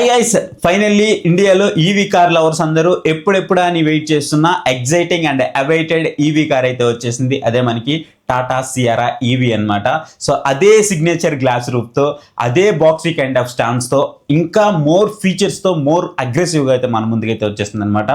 Hi guys, finally ఇండియాలో EV car lovers అందరూ ఎప్పుడెప్పుడా అని వెయిట్ చేస్తున్న exciting and awaited EV car అయితే వచ్చేసింది. అదే మనకి టాటా సియారా ఈవీ అన్నమాట. సో అదే సిగ్నేచర్ గ్లాస్ రూఫ్తో, అదే బాక్సీ కైండ్ ఆఫ్ స్టాండ్స్తో, ఇంకా మోర్ ఫీచర్స్తో, మోర్ అగ్రెసివ్గా అయితే మన ముందుకైతే వచ్చేస్తుంది అనమాట.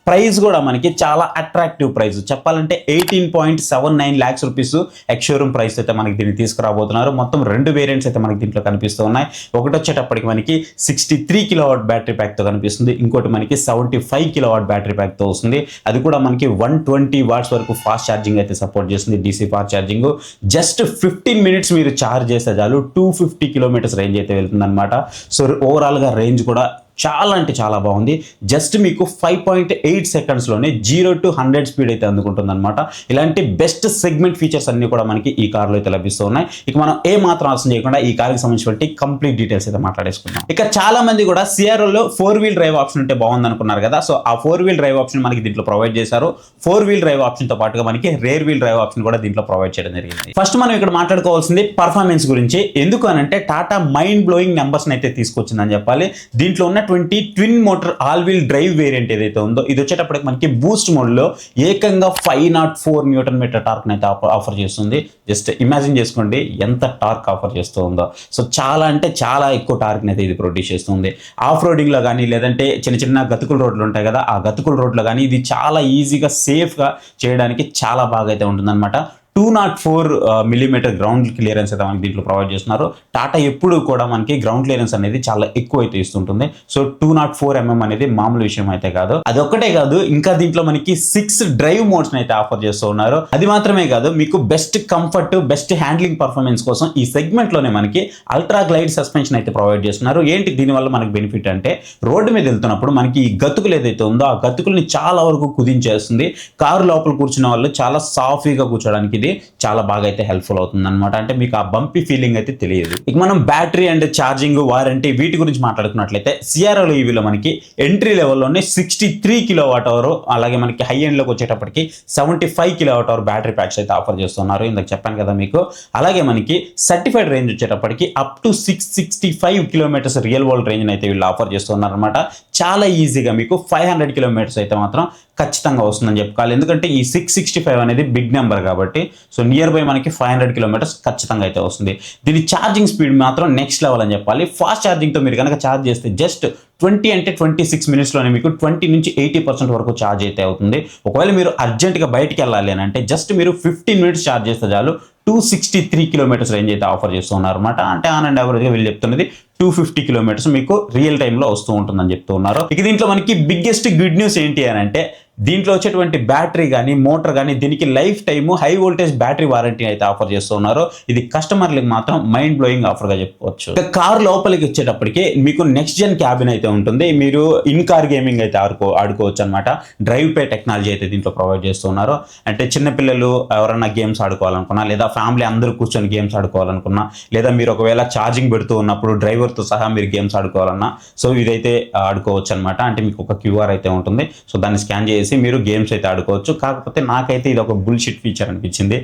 ప్రైస్ కూడా మనకి చాలా అట్రాక్టివ్ ప్రైస్, చెప్పాలంటే 18.79 lakhs రూపీస్ ఎక్స్షోరూమ్ ప్రైస్ అయితే మనకి దీన్ని తీసుకురాబోతున్నారు. మొత్తం 2 వేరియంట్స్ అయితే మనకి దీంట్లో కనిపిస్తూ ఉన్నాయి. ఒకటి వచ్చేటప్పటికి మనకి 63 kW బ్యాటరీ ప్యాక్తో కనిపిస్తుంది, ఇంకోటి మనకి 75 kW బ్యాటరీ ప్యాక్తో వస్తుంది. అది కూడా మనకి 120 watts వరకు ఫాస్ట్ ఛార్జింగ్ అయితే సపోర్ట్ చేస్తుంది, DC fast charging. Just 15 minutes మీరు ఛార్జ్ చేస్తే చాలు 250 kilometers రేంజ్ అయితే వెళ్తుంది అనమాట. సో ఓవరాల్గా రేంజ్ కూడా చాలా అంటే చాలా బాగుంది. జస్ట్ మీకు 5.8 secondsలోనే 0 to 100 స్పీడ్ అయితే అందుకుంటుంది అనమాట. ఇలాంటి బెస్ట్ సెగ్మెంట్ ఫీచర్స్ అన్ని కూడా మనకి ఈ కార్లో అయితే లభిస్తూ ఉన్నాయి. ఇక మనం ఏ మాత్రం ఆలస్యం చేయకుండా ఈ కార్కి సంబంధించిన కంప్లీట్ డీటెయిల్స్ అయితే మాట్లాడేసుకుందాం. ఇక చాలా మంది కూడా సిఆర్ఓలో 4-wheel డ్రైవ్ ఆప్షన్ ఉంటే బాగుంది అనుకున్నారు కదా. సో ఆ 4-wheel డ్రైవ్ ఆప్షన్ మనకి దీంట్లో ప్రొవైడ్ చేశారు. 4-wheel డ్రైవ్ ఆప్షన్ తో పాటుగా మనకి రేర్ వీల్ డ్రైవ్ ఆప్షన్ కూడా దీంట్లో ప్రొవైడ్ చేయడం జరిగింది. ఫస్ట్ మనం ఇక్కడ మాట్లాడుకోవాల్సింది పర్ఫార్మెన్స్ గురించి. ఎందుకు అనంటే టాటా మైండ్ బ్లోయింగ్ నెంబర్స్ అయితే తీసుకొచ్చిందని చెప్పాలి. దీంట్లో ఉన్న twin motor all wheel drive variant ఏదైతే ఉందో, ఇది వచ్చేటప్పటికి మనకి బూస్ట్ మోడ్ లో ఏకంగా 504 Nm టార్క్ అయితే ఆఫర్ చేస్తుంది. జస్ట్ ఇమాజిన్ చేసుకోండి ఎంత టార్క్ ఆఫర్ చేస్తూ ఉందో. సో చాలా అంటే చాలా ఎక్కువ టార్క్ అయితే ఇది ప్రొడ్యూస్ చేస్తుంది. ఆఫ్ రోడింగ్ లో కానీ, లేదంటే చిన్న చిన్న గతుకుల రోడ్లు ఉంటాయి కదా, ఆ గతుకుల రోడ్లో కానీ ఇది చాలా ఈజీగా సేఫ్ గా చేయడానికి చాలా బాగా అయితే ఉంటుంది అనమాట. 204 mm గ్రౌండ్ క్లియరెన్స్ అయితే మనకి దీంట్లో ప్రొవైడ్ చేస్తున్నారు. టాటా ఎప్పుడు కూడా మనకి గ్రౌండ్ క్లియరెన్స్ అనేది చాలా ఎక్కువ అయితే ఇస్తుంటుంది. సో 204 mm అనేది మామూలు విషయం అయితే కాదు. అదొక్కటే కాదు, ఇంకా దీంట్లో మనకి 6 డ్రైవ్ మోడ్స్ అయితే ఆఫర్ చేస్తూ ఉన్నారు. అది మాత్రమే కాదు, మీకు best comfort, best handling performance కోసం ఈ సెగ్మెంట్ లోనే మనకి అల్ట్రా గ్లైడ్ సస్పెన్షన్ అయితే ప్రొవైడ్ చేస్తున్నారు. ఏంటి దీనివల్ల మనకి బెనిఫిట్ అంటే, రోడ్డు మీద వెళ్తున్నప్పుడు మనకి ఈ గతుకులు ఏదైతే ఉందో ఆ గతుకుల్ని చాలా వరకు కుదించేస్తుంది. కారు లోపల కూర్చున్న వాళ్ళు చాలా సాఫీగా కూర్చోడానికి ఇది చాలా బాగా అయితే హెల్ప్ఫుల్ అవుతుంది అనమాట. అంటే మీకు ఆ బంపీ ఫీలింగ్ అయితే తెలియదు. ఇక మనం బ్యాటరీ అండ్ ఛార్జింగ్, వారంటీ వీటి గురించి మాట్లాడుకున్నట్లయితే సిఆర్ఓ ఈవీలో మనకి ఎంట్రీ లెవెల్లోనే 63 kWh, అలాగే మనకి హై ఎండ్ లోకి వచ్చేటప్పటికి 75 kWh బ్యాటరీ ప్యాక్స్ అయితే ఆఫర్ చేస్తున్నారు. ఇందాక చెప్పాను కదా మీకు. అలాగే మనకి సర్టిఫైడ్ రేంజ్ వచ్చేటప్పటికి up to 665 kilometers real world range అయితే వీళ్ళు ఆఫర్ చేస్తున్నారు అనమాట. చాలా ఈజీగా మీకు 500 kilometers అయితే మాత్రం ఖచ్చితంగా వస్తుందని చెప్పుకోవాలి. ఎందుకంటే ఈ 665 అనేది బిగ్ నెంబర్ కాబట్టి. సో నియర్ బై మనకి 500 kilometers ఖచ్చితంగా అయితే వస్తుంది. దీని ఛార్జింగ్ స్పీడ్ మాత్రం నెక్స్ట్ లెవెల్ అని చెప్పాలి. ఫాస్ట్ ఛార్జింగ్తో మీరు కనుక ఛార్జ్ చేస్తే జస్ట్ 26 minutesలోనే మీకు 20 నుంచి 80% వరకు ఛార్జ్ అయితే అవుతుంది. ఒకవేళ మీరు అర్జెంట్గా బయటికి వెళ్ళాలి అని అంటే జస్ట్ మీరు 15 minutes ఛార్జ్ చేస్తే చాలు 263 kilometers రేంజ్ అయితే ఆఫర్ చేస్తున్నారు అనమాట. అంటే ఆన్ అండ్ యావరేజ్గా వీళ్ళు చెప్తున్నది 250 kilometers మీకు రియల్ టైంలో వస్తూ ఉంటుందని చెప్తూ ఉన్నారు. ఇక దీంట్లో మనకి బిగ్గెస్ట్ గుడ్ న్యూస్ ఏంటి అని అంటే, దీంట్లో వచ్చేటువంటి బ్యాటరీ కానీ, మోటార్ కానీ, దీనికి life time high voltage battery warranty అయితే ఆఫర్ చేస్తున్నారు. ఇది కస్టమర్లకు మాత్రం మైండ్ బ్లోయింగ్ ఆఫర్గా చెప్పుకోవచ్చు. ఇక కార్ లోపలికి వచ్చేటప్పటికి మీకు నెక్స్ట్ జెన్ క్యాబిన్ అయితే ఉంటుంది. మీరు ఇన్ కార్ గేమింగ్ అయితే ఆడుకోవచ్చు అనమాట. డ్రైవ్ పే టెక్నాలజీ అయితే దీంట్లో ప్రొవైడ్ చేస్తున్నారు. అంటే చిన్నపిల్లలు ఎవరైనా గేమ్స్ ఆడుకోవాలనుకున్నా, లేదా ఫ్యామిలీ అందరూ కూర్చొని గేమ్స్ ఆడుకోవాలనుకున్నా, లేదా మీరు ఒకవేళ ఛార్జింగ్ పెడుతూ ఉన్నప్పుడు డ్రైవర్తో సహా మీరు గేమ్స్ ఆడుకోవాలన్నా, సో ఇదైతే ఆడుకోవచ్చు అనమాట. అంటే మీకు ఒక QR అయితే ఉంటుంది. సో దాన్ని స్కాన్ చేసి మీరు గేమ్స్ అయితే ఆడుకోవచ్చు. కాకపోతే నాకైతే ఇది ఒక బుల్షిట్ ఫీచర్ అనిపించింది.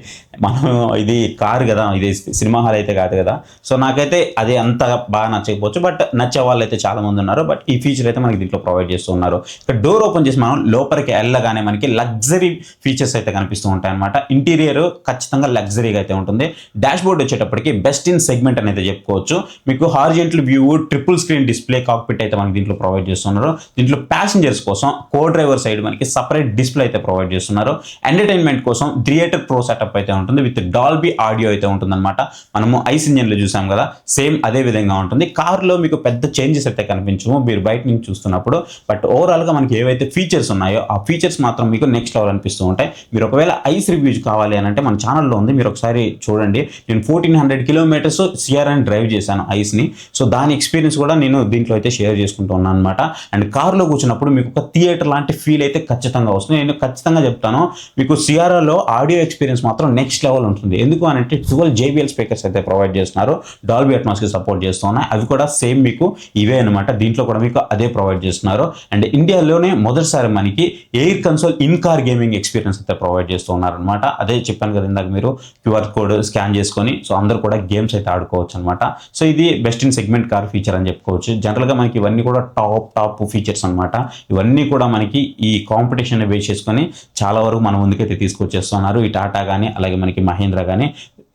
మనం ఇది కారు కదా, ఇది సినిమా హాల్ అయితే కాదు కదా. సో నాకైతే అది అంత బాగా నచ్చకపోవచ్చు, బట్ నచ్చే వాళ్ళు అయితే చాలా మంది ఉన్నారు. బట్ ఈ ఫీచర్ అయితే మనకి దీంట్లో ప్రొవైడ్ చేస్తూ ఉన్నారు. ఇక్కడ డోర్ ఓపెన్ చేసి మనం లోపలికి వెళ్ళగానే మనకి లగ్జరీ ఫీచర్స్ అయితే కనిపిస్తూ ఉంటాయి అనమాట. ఇంటీరియర్ ఖచ్చితంగా లగ్జరీగా అయితే ఉంటుంది. డాష్ బోర్డ్ వచ్చేటప్పటికి బెస్ట్ ఇన్ సెగ్మెంట్ అనేది చెప్పుకోవచ్చు. మీకు horizontal view, triple screen display cockpit అయితే మనకి దీంట్లో ప్రొవైడ్ చేస్తున్నారు. దీంట్లో ప్యాసింజర్స్ కోసం కో డ్రైవర్ సైడ్ మనకి సపరేట్ డిస్ప్లే అయితే ప్రొవైడ్ చేస్తున్నారు. ఎంటర్టైన్మెంట్ కోసం థియేటర్ ప్రో సెటప్ అయితే ఉంటుంది. విత్ డాల్బీ ఆడియో అయితే ఉంటుంది అనమాట. మనము ఐస్ ఇంజన్లో చూసాం కదా, సేమ్ అదే విధంగా ఉంటుంది. కార్లో మీకు పెద్ద చేంజెస్ అయితే కనిపించవు మీరు బయట నుంచి చూస్తున్నప్పుడు. బట్ ఓవరాల్గా మనకి ఏవైతే ఫీచర్స్ ఉన్నాయో ఆ ఫీచర్స్ మాత్రం మీకు నెక్స్ట్ లెవెల్ అనిపిస్తూ ఉంటాయి. మీరు ఒకవేళ ఐస్ రివ్యూస్ కావాలి అని అంటే మన ఛానల్లో ఉంది, మీరు ఒకసారి చూడండి. నేను 1400 kilometers సిఆర్ని డ్రైవ్ చేశాను ఐస్ని. సో దాని ఎక్స్పీరియన్స్ కూడా నేను దీంట్లో అయితే షేర్ చేసుకుంటూ ఉన్నాను అనమాట. అండ్ కార్లో కూర్చున్నప్పుడు మీకు ఒక థియేటర్ లాంటి ఫీల్ అయితే ఖచ్చితంగా ఖచ్చితంగా వస్తుంది. నేను ఖచ్చితంగా చెప్తాను, మీకు సిఆర్ఆర్లో ఆడియో ఎక్స్పీరియన్స్ మాత్రం నెక్స్ట్ లెవెల్ ఉంటుంది. ఎందుకు అని అంటే 12 JBL స్పీకర్స్ అయితే ప్రొవైడ్ చేస్తున్నారు, డాల్బీ అట్మాస్కి సపోర్ట్ చేస్తున్నాయి. అవి కూడా సేమ్ మీకు ఇవే అనమాట, దీంట్లో కూడా మీకు అదే ప్రొవైడ్ చేస్తున్నారు. అండ్ ఇండియాలోనే మొదటిసారి మనకి air console in car gaming experience అయితే ప్రొవైడ్ చేస్తున్నారు అనమాట. అదే చెప్పాను కదా ఇందాక, మీరు QR కోడ్ స్కాన్ చేసుకొని సో అందరూ కూడా గేమ్స్ అయితే ఆడుకోవచ్చు అనమాట. సో ఇది best in segment car feature అని చెప్పుకోవచ్చు. జనరల్గా మనకి ఇవన్నీ కూడా టాప్ ఫీచర్స్ అనమాట. ఇవన్నీ కూడా మనకి ఈ కాంపిటీషన్ బేస్ చేసుకొని చాలా వరకు మన ముందుకైతే తీసుకొచ్చేస్తున్నారు. ఈ టాటా కానీ అలాగే మనకి మహీంద్రా కానీ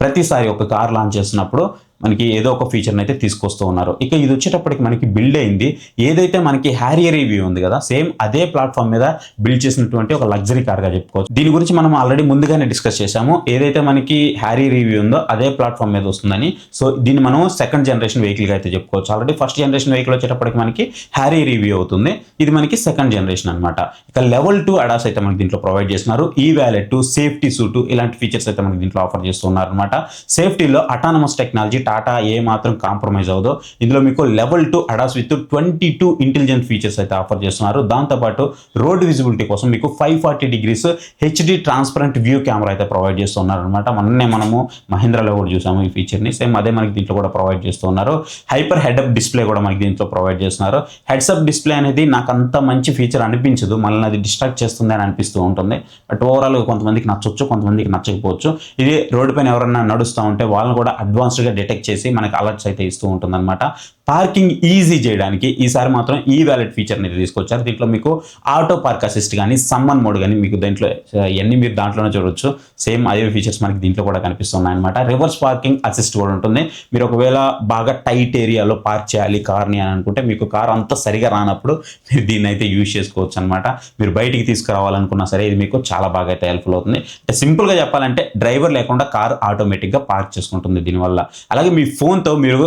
ప్రతిసారి ఒక కార్ లాంచ్ చేస్తున్నప్పుడు మనకి ఏదో ఒక ఫీచర్ని అయితే తీసుకొస్తూ ఉన్నారు. ఇక ఇది వచ్చేటప్పటికి మనకి బిల్డ్ అయింది, ఏదైతే మనకి హ్యారియర్ ఈవీ ఉంది కదా, సేమ్ అదే ప్లాట్ఫామ్ మీద బిల్డ్ చేసినటువంటి ఒక లగ్జరీ కార్గా చెప్పుకోవచ్చు. దీని గురించి మనం ఆల్రెడీ ముందుగానే డిస్కస్ చేసాము. ఏదైతే మనకి హ్యారియర్ ఈవీ ఉందో అదే ప్లాట్ఫామ్ మీద వస్తుందని. సో దీన్ని మనం సెకండ్ జనరేషన్ వెహికల్గా అయితే చెప్పుకోవచ్చు. ఆల్రెడీ ఫస్ట్ జనరేషన్ వెహికల్ వచ్చేటప్పటికి మనకి హ్యారియర్ ఈవీ అవుతుంది, ఇది మనకి సెకండ్ జనరేషన్ అనమాట. ఇక లెవెల్ 2 అడాస్ అయితే మనకి దీంట్లో ప్రొవైడ్ చేస్తున్నారు. ఈ వ్యాలెట్, సేఫ్టీ సూట్ ఇలాంటి ఫీచర్స్ అయితే మనకి దీంట్లో ఆఫర్ చేస్తున్నారు అనమాట. సేఫ్టీలో అటానమస్ టెక్నాలజీ టాటా ఏ మాత్రం కాంప్రమైజ్ అవ్వదు. ఇందులో మీకు level 2 ADAS with 22 intelligent features అయితే ఆఫర్ చేస్తున్నారు. దాంతోపాటు రోడ్ విజిబిలిటీ కోసం మీకు 540 degrees HD transparent view camera అయితే ప్రొవైడ్ చేస్తున్నారు అనమాట. మొన్నే మనము మహీంద్రాలో కూడా చూసాము ఈ ఫీచర్ని, సేమ్ అదే మనకి దీంట్లో కూడా ప్రొవైడ్ చేస్తున్నారు. హైపర్ హెడ్అప్ డిస్ప్లే కూడా మనకి దీంట్లో ప్రొవైడ్ చేస్తున్నారు. హెడ్సప్ డిస్ప్లే అనేది నాకు అంత మంచి ఫీచర్ అనిపించదు, మళ్ళీ అది డిస్ట్రాక్ట్ చేస్తుంది అని అనిపిస్తూ ఉంటుంది. బట్ ఓవరాల్ కొంతమందికి నచ్చొచ్చు, కొంతమందికి నచ్చకపోవచ్చు. ఇది రోడ్డు పైన ఎవరన్నా నడుస్తూ ఉంటే వాళ్ళని కూడా అడ్వాన్స్డ్గా డిటెక్ట్ చేసి మనకి అలర్ట్స్ అయితే ఇస్తూ ఉంటుంది అనమాట. పార్కింగ్ ఈజీ చేయడానికి ఈసారి మాత్రం ఈ వ్యాలెట్ ఫీచర్ అనేది తీసుకొచ్చారు. దీంట్లో మీకు ఆటో పార్క్ అసిస్ట్ కానీ సమ్మన్ మోడ్ కానీ మీకు దీంట్లో ఇవన్నీ మీరు దాంట్లోనే చూడొచ్చు. సేమ్ అదే ఫీచర్స్ మనకి దీంట్లో కూడా కనిపిస్తున్నాయి అనమాట. రివర్స్ పార్కింగ్ అసిస్ట్ కూడా ఉంటుంది. మీరు ఒకవేళ బాగా టైట్ ఏరియాలో పార్క్ చేయాలి కార్ని అని అనుకుంటే, మీకు కార్ అంత సరిగా రానప్పుడు మీరు దీన్ని అయితే యూజ్ చేసుకోవచ్చు అనమాట. మీరు బయటికి తీసుకురావాలనుకున్నా సరే ఇది మీకు చాలా బాగా అయితే హెల్ప్ఫుల్ అవుతుంది. సింపుల్గా చెప్పాలంటే డ్రైవర్ లేకుండా కార్ ఆటోమేటిక్గా పార్క్ చేసుకుంటుంది దీనివల్ల. అలాగే మీ ఫోన్తో మీరు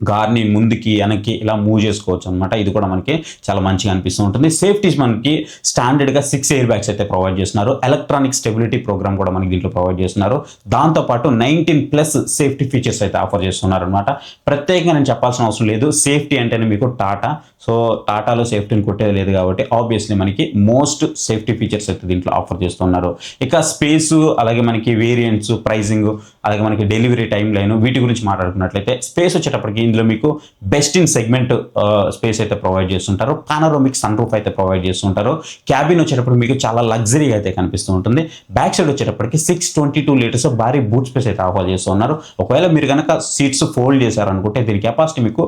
కార్ని ముందుకి వెనక్కి ఇలా మూవ్ చేసుకోవచ్చు అనమాట. ఇది కూడా మనకి చాలా మంచిగా అనిపిస్తూ ఉంటుంది. సేఫ్టీస్ మనకి స్టాండర్డ్గా 6 ఎయిర్ బ్యాగ్స్ అయితే ప్రొవైడ్ చేస్తున్నారు. ఎలక్ట్రానిక్ స్టెబిలిటీ ప్రోగ్రామ్ కూడా మనకి దీంట్లో ప్రొవైడ్ చేస్తున్నారు. దాంతోపాటు 19+ సేఫ్టీ ఫీచర్స్ అయితే ఆఫర్ చేస్తున్నారు అనమాట. ప్రత్యేకంగా నేను చెప్పాల్సిన అవసరం లేదు, సేఫ్టీ అంటేనే మీకు టాటా. సో టాటాలో సేఫ్టీని కొట్టేది లేదు కాబట్టి ఆబ్వియస్లీ మనకి మోస్ట్ సేఫ్టీ ఫీచర్స్ అయితే దీంట్లో ఆఫర్ చేస్తున్నారు. ఇక స్పేసు, అలాగే మనకి వేరియంట్స్, ప్రైజింగ్, అలాగే మనకి డెలివరీ టైం లైన్, వీటి గురించి మాట్లాడుకున్నట్లయితే స్పేస్ వచ్చేటప్పటికి ఇందులో మీకు బెస్ట్ ఇన్ సెగ్మెంట్ స్పేస్ అయితే ప్రొవైడ్ చేస్తుంటారు. పానోరామిక్ సన్ రూఫ్ అయితే ప్రొవైడ్ చేస్తుంటారు. క్యాబిన్ వచ్చేటప్పటికి మీకు చాలా లగ్జరీగా అయితే కనిపిస్తూ ఉంటుంది. బ్యాక్ సైడ్ వచ్చేటప్పటికి 622 లీటర్స్ భారీ బూట్ స్పేస్ అయితే ఆఫర్ చేస్తున్నారు. ఒకవేళ మీరు కనుక సీట్స్ ఫోల్డ్ చేశారనుకుంటే దీని కెపాసిటీ మీకు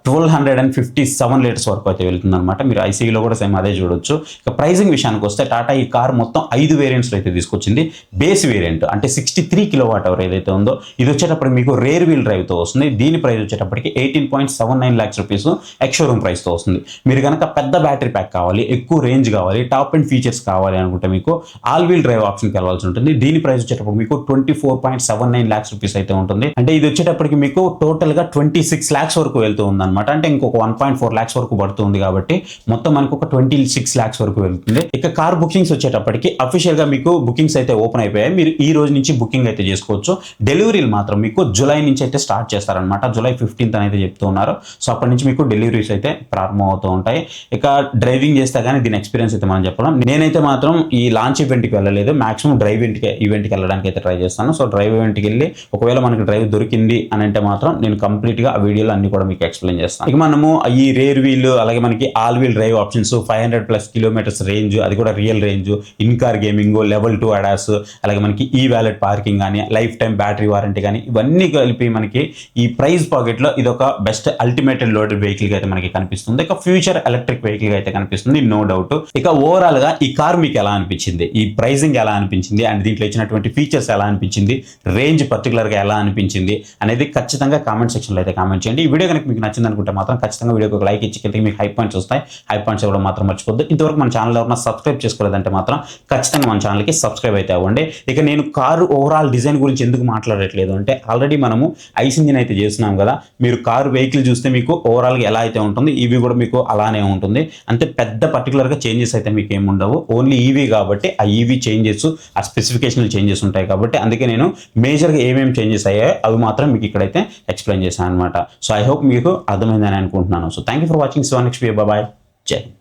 1257 లీటర్స్ వరకు అయితే వెళ్తుంది అనమాట. మీరు ఐసీలో కూడా సేమ్ అదే చూడొచ్చు. ఇక ప్రైజింగ్ విషయానికి వస్తే టాటా ఈ కార్ మొత్తం 5 వేరియంట్స్ అయితే తీసుకొచ్చింది. బేస్ వేరియంట్ అంటే 63 kWh ఏదైతే ఉందో ఇది వచ్చేటప్పటికి మీకు రేర్ వీల్ డ్రైవ్తో వస్తుంది. దీని ప్రైస్ వచ్చేటప్పటికి 18.79 lakhs రూపీస్ ఎక్స్షోరూమ్ ప్రైస్తో వస్తుంది. మీరు కనుక పెద్ద బ్యాటరీ ప్యాక్ కావాలి, ఎక్కువ రేంజ్ కావాలి, టాప్ అండ్ ఫీచర్స్ కావాలి అనుకుంటే మీకు ఆల్ వీల్ డ్రైవ్ ఆప్షన్కి వెళ్ళాల్సి ఉంటుంది. దీని ప్రైస్ వచ్చేటప్పుడు మీకు 24.79 lakhs రూపీస్ అయితే ఉంటుంది. అంటే ఇది వచ్చేటప్పటికి మీకు టోటల్గా 26 lakhs వరకు వెళ్తూ ఉంది అనమాట. అంటే ఇంకొక 1.4 lakhs వరకు పడుతుంది కాబట్టి మొత్తం మనకు ఒక 26 lakhs వరకు వెళ్తుంది. ఇక కార్ బుకింగ్స్ వచ్చేటప్పటికి అఫీషియల్గా మీకు బుకింగ్స్ అయితే ఓపెన్ అయిపోయాయి. మీరు ఈ రోజు నుంచి బుకింగ్ అయితే చేసుకోవచ్చు. డెలివరీలు మాత్రం మీకు జూలై నుంచి అయితే స్టార్ట్ చేస్తారనమాట. జూలై 15th అయితే చెప్తూ ఉన్నారు. సో అప్పటి నుంచి మీకు డెలివరీస్ అయితే ప్రారంభం అవుతూ ఉంటాయి. ఇక డ్రైవింగ్ చేస్తే కానీ దీని ఎక్స్పీరియన్స్ అయితే మనం చెప్పలేం. నేనైతే మాత్రం ఈ లాంచ్ ఈవెంట్కి వెళ్ళలేదు, మాక్సిమం డ్రైవ్ ఈవెంట్కి వెళ్ళడానికి అయితే ట్రై చేస్తాను. సో డ్రైవ్ ఈవెంట్కి వెళ్ళి ఒకవేళ మనకి డ్రైవ్ దొరికింది అని అంటే మాత్రం నేను కంప్లీట్గా ఆ వీడియోలో అన్ని కూడా మీకు ఎక్స్ప్లెయిన్ చేస్తాను. ఇక మనము ఈ రేర్ వీల్, అలాగే మనకి all wheel drive options, 500+ kilometres range, అది కూడా real range, in car gaming, level 2 ADAS, అలాగే మనకి ఈ వ్యాలెట్ పార్కింగ్ కానీ, లైఫ్ టైం బ్యాటరీ వారంటీ కానీ, ఇవన్నీ కలిపి మనకి ఈ ప్రైస్ పాకెట్లో ఇది ఒక బెస్ట్ అల్టిమేటెడ్ లోడెడ్ వెహికల్ అయితే మనకి కనిపిస్తుంది. ఇక ఫ్యూచర్ ఎలక్ట్రిక్ వెహికల్ అయితే కనిపిస్తుంది, నో డౌట్. ఇక ఓవరాల్ గా ఈ కార్ మీకు ఎలా అనిపించింది, ఈ ప్రైసింగ్ ఎలా అనిపించింది, అండ్ దీంట్లో ఇచ్చినటువంటి ఫీచర్స్ ఎలా అనిపించింది, రేంజ్ పర్టికులర్ గా ఎలా అనిపించింది అనేది ఖచ్చితంగా కామెంట్ సెక్షన్ లో అయితే కామెంట్ చేయండి. ఈ వీడియో కనుక మీకు నచ్చింది అనుకుంటే మాత్రం ఖచ్చితంగా వీడియోకి ఒక లైక్ ఇచ్చి కిందకి మీకు హై పాయింట్స్ వస్తాయి. హై పాయింట్స్ కూడా మాత్రం మర్చిపోద్దు. ఇంతవరకు మన ఛానల్ ఎవరైనా సబ్స్క్రైబ్ చేసుకోలేదంటే మాత్రం ఖచ్చితంగా మన ఛానల్కి సబ్స్క్రైబ్ అయితే అవ్వండి. ఇక నేను కారు ఓవరాల్ డిజైన్ గురించి ఎందుకు మాట్లాడట్లేదు అంటే ఆల్రెడీ మనము ఐస్ ఇంజిన్ అయితే చేస్తున్నాం కదా. మీరు కారు వెహికల్ చూస్తే మీకు ఓవరాల్గా ఎలా అయితే ఉంటుంది ఈవీ కూడా మీకు అలానే ఉంటుంది. అంతే పెద్ద పర్టికులర్గా చేంజెస్ అయితే మీకు ఏమి ఉండవు. ఓన్లీ ఈవీ కాబట్టి ఆ ఈవీ చేంజెస్, ఆ స్పెసిఫికేషనల్ చేంజెస్ ఉంటాయి కాబట్టి అందుకే నేను మేజర్గా ఏమేమి చేంజెస్ అయ్యాయో అవి మాత్రం మీకు ఇక్కడైతే ఎక్స్ప్లెయిన్ చేశాను అనమాట. సో ఐ హోప్ మీకు అర్థమైందని అనుకుంటున్నాను. So thank you for watching. So next video, bye, జై.